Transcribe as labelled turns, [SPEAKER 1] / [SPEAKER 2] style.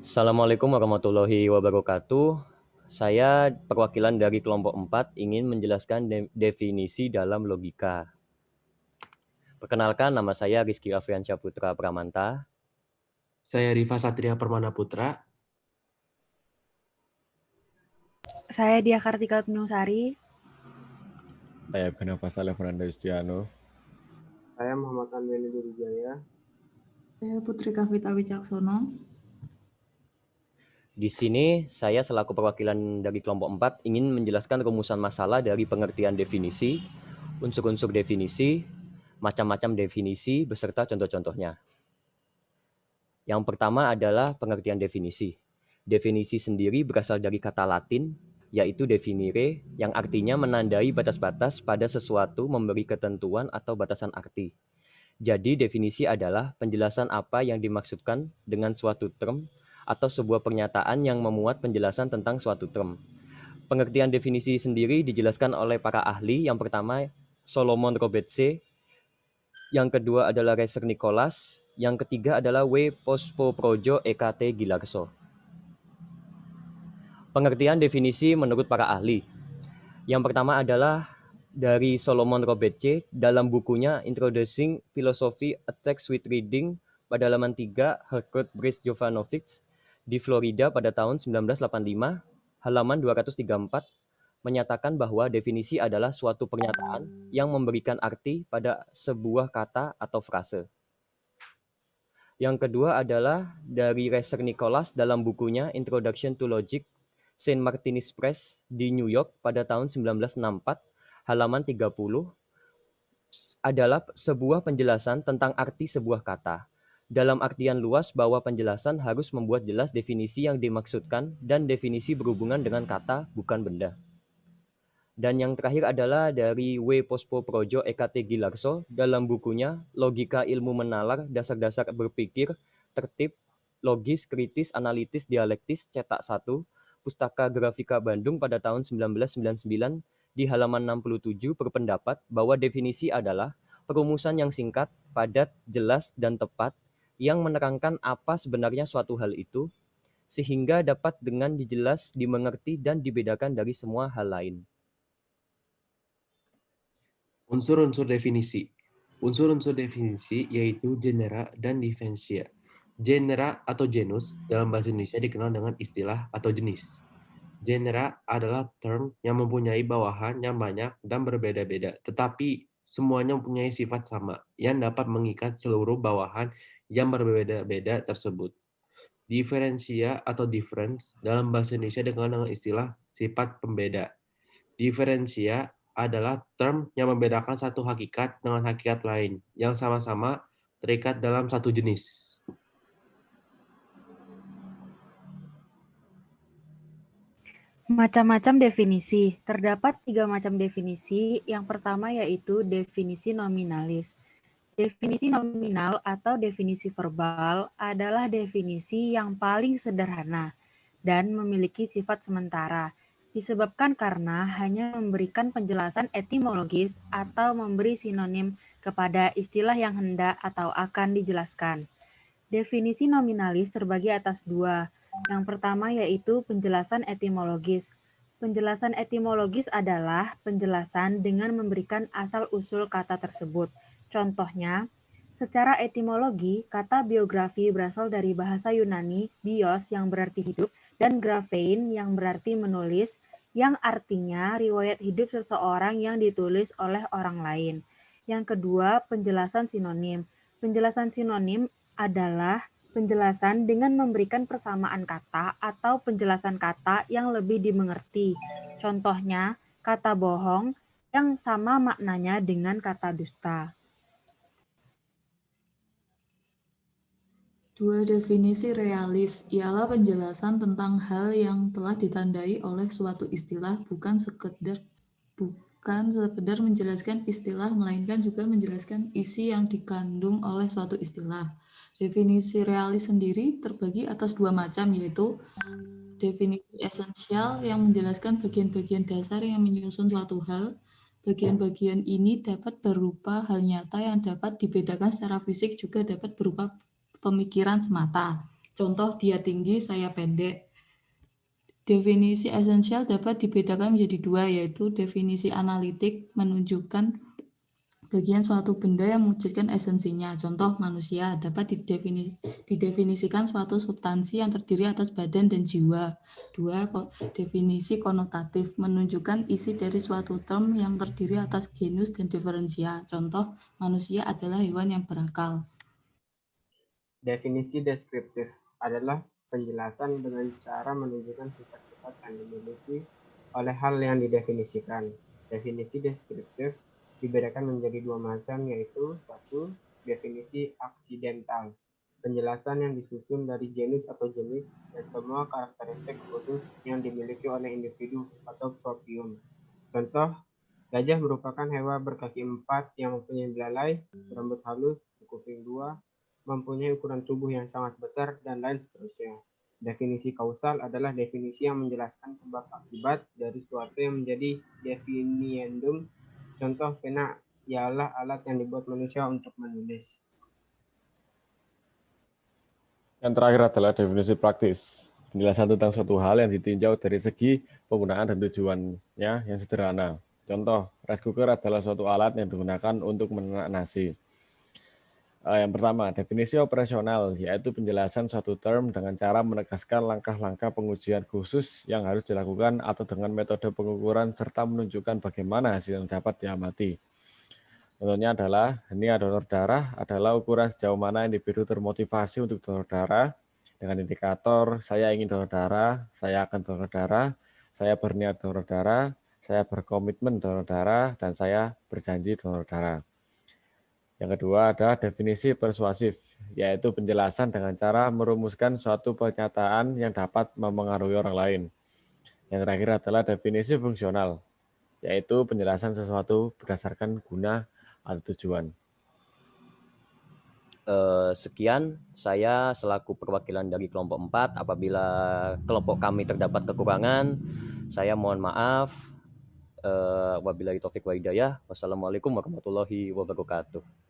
[SPEAKER 1] Assalamualaikum warahmatullahi wabarakatuh. Saya perwakilan dari kelompok 4 ingin menjelaskan definisi dalam logika. Perkenalkan, nama saya Rizky Afriansyah Putra Pramanta.
[SPEAKER 2] Saya Rifa Satria Permana Putra.
[SPEAKER 3] Saya Dia Kartika Tunusari.
[SPEAKER 4] Saya Benava Saleh Fernanda Yustiano.
[SPEAKER 5] Saya Muhammad Anwani Durijaya.
[SPEAKER 6] Saya Putri Kavita Wicaksono.
[SPEAKER 1] Di sini saya selaku perwakilan dari kelompok 4 ingin menjelaskan rumusan masalah dari pengertian definisi, unsur-unsur definisi, macam-macam definisi beserta contoh-contohnya. Yang pertama adalah pengertian definisi. Definisi sendiri berasal dari kata Latin, yaitu definire, yang artinya menandai batas-batas pada sesuatu, memberi ketentuan atau batasan arti. Jadi definisi adalah penjelasan apa yang dimaksudkan dengan suatu term atau sebuah pernyataan yang memuat penjelasan tentang suatu term. Pengertian definisi sendiri dijelaskan oleh para ahli. Yang pertama Solomon Robetze, yang kedua adalah Reser Nicholas, yang ketiga adalah W. Pospoprojo EKT Gilarso. Pengertian definisi menurut para ahli. Yang pertama adalah dari Solomon Robetze dalam bukunya Introducing Philosophy, A Text with Reading pada halaman 3, Harcourt Brace Jovanovic di Florida pada tahun 1985, halaman 234, menyatakan bahwa definisi adalah suatu pernyataan yang memberikan arti pada sebuah kata atau frase. Yang kedua adalah dari Reser Nicholas dalam bukunya Introduction to Logic, Saint Martin's Press di New York pada tahun 1964, halaman 30, adalah sebuah penjelasan tentang arti sebuah kata. Dalam artian luas bahwa penjelasan harus membuat jelas definisi yang dimaksudkan dan definisi berhubungan dengan kata, bukan benda. Dan yang terakhir adalah dari W. Pospoprojo EKT Gilarso dalam bukunya Logika Ilmu Menalar, Dasar-Dasar Berpikir, Tertib, Logis, Kritis, Analitis, Dialektis, cetak 1, Pustaka Grafika Bandung pada tahun 1999, di halaman 67 berpendapat bahwa definisi adalah perumusan yang singkat, padat, jelas, dan tepat yang menerangkan apa sebenarnya suatu hal itu, sehingga dapat dengan jelas dimengerti dan dibedakan dari semua hal lain.
[SPEAKER 2] Unsur-unsur definisi. Unsur-unsur definisi yaitu genera dan differentia. Genera atau genus dalam bahasa Indonesia dikenal dengan istilah atau jenis. Genera adalah term yang mempunyai bawahan yang banyak dan berbeda-beda, tetapi semuanya mempunyai sifat sama yang dapat mengikat seluruh bawahan yang berbeda-beda tersebut. Diferensia atau difference dalam bahasa Indonesia dikenal dengan istilah sifat pembeda. Diferensia adalah term yang membedakan satu hakikat dengan hakikat lain yang sama-sama terikat dalam satu jenis.
[SPEAKER 3] Macam-macam definisi. Terdapat 3 macam definisi. Yang pertama yaitu definisi nominalis. Definisi nominal atau definisi verbal adalah definisi yang paling sederhana dan memiliki sifat sementara, disebabkan karena hanya memberikan penjelasan etimologis atau memberi sinonim kepada istilah yang hendak atau akan dijelaskan. Definisi nominalis terbagi atas 2. Yang pertama yaitu penjelasan etimologis. Penjelasan etimologis adalah penjelasan dengan memberikan asal-usul kata tersebut. Contohnya, secara etimologi, kata biografi berasal dari bahasa Yunani bios yang berarti hidup dan graphein yang berarti menulis, yang artinya riwayat hidup seseorang yang ditulis oleh orang lain. Yang kedua, penjelasan sinonim. Penjelasan sinonim adalah penjelasan dengan memberikan persamaan kata atau penjelasan kata yang lebih dimengerti. Contohnya, kata bohong yang sama maknanya dengan kata dusta.
[SPEAKER 6] Dua definisi realis ialah penjelasan tentang hal yang telah ditandai oleh suatu istilah, bukan sekedar menjelaskan istilah, melainkan juga menjelaskan isi yang dikandung oleh suatu istilah. Definisi realis sendiri terbagi atas 2 macam, yaitu definisi esensial yang menjelaskan bagian-bagian dasar yang menyusun suatu hal. Bagian-bagian ini dapat berupa hal nyata yang dapat dibedakan secara fisik, juga dapat berupa pemikiran semata. Contoh, dia tinggi, saya pendek. Definisi esensial dapat dibedakan menjadi dua, yaitu definisi analitik menunjukkan bagian suatu benda yang mewujudkan esensinya. Contoh, manusia dapat didefinisikan suatu substansi yang terdiri atas badan dan jiwa. Dua, definisi konotatif menunjukkan isi dari suatu term yang terdiri atas genus dan diferensia. Contoh, manusia adalah hewan yang berakal.
[SPEAKER 5] Definisi deskriptif adalah penjelasan dengan cara menunjukkan sifat-sifat yang dimiliki oleh hal yang didefinisikan. Definisi deskriptif dibedakan menjadi dua macam, yaitu satu, definisi aksidental, penjelasan yang disusun dari genus atau jenis dan semua karakteristik khusus yang dimiliki oleh individu atau proprium. Contoh, gajah merupakan hewan berkaki 4 yang mempunyai belalai, berambut halus, berkuping 2, mempunyai ukuran tubuh yang sangat besar, dan lain seterusnya. Definisi kausal adalah definisi yang menjelaskan sebab akibat dari suatu yang menjadi definiendum. Contoh, pena ialah alat yang dibuat manusia untuk menulis.
[SPEAKER 4] Yang terakhir adalah definisi praktis. Penjelasan tentang suatu hal yang ditinjau dari segi penggunaan dan tujuannya yang sederhana. Contoh, rice cooker adalah suatu alat yang digunakan untuk menanak nasi. Yang pertama, definisi operasional, yaitu penjelasan suatu term dengan cara menegaskan langkah-langkah pengujian khusus yang harus dilakukan atau dengan metode pengukuran serta menunjukkan bagaimana hasil yang dapat diamati. Contohnya adalah henia donor darah adalah ukuran sejauh mana individu termotivasi untuk donor darah dengan indikator saya ingin donor darah, saya akan donor darah, saya berniat donor darah, saya berkomitmen donor darah, dan saya berjanji donor darah. Yang kedua adalah definisi persuasif, yaitu penjelasan dengan cara merumuskan suatu pernyataan yang dapat mempengaruhi orang lain. Yang terakhir adalah definisi fungsional, yaitu penjelasan sesuatu berdasarkan guna atau tujuan.
[SPEAKER 1] Sekian, saya selaku perwakilan dari kelompok 4. Apabila kelompok kami terdapat kekurangan, saya mohon maaf. Wabillahi taufiq wa hidayah. Wassalamualaikum warahmatullahi wabarakatuh.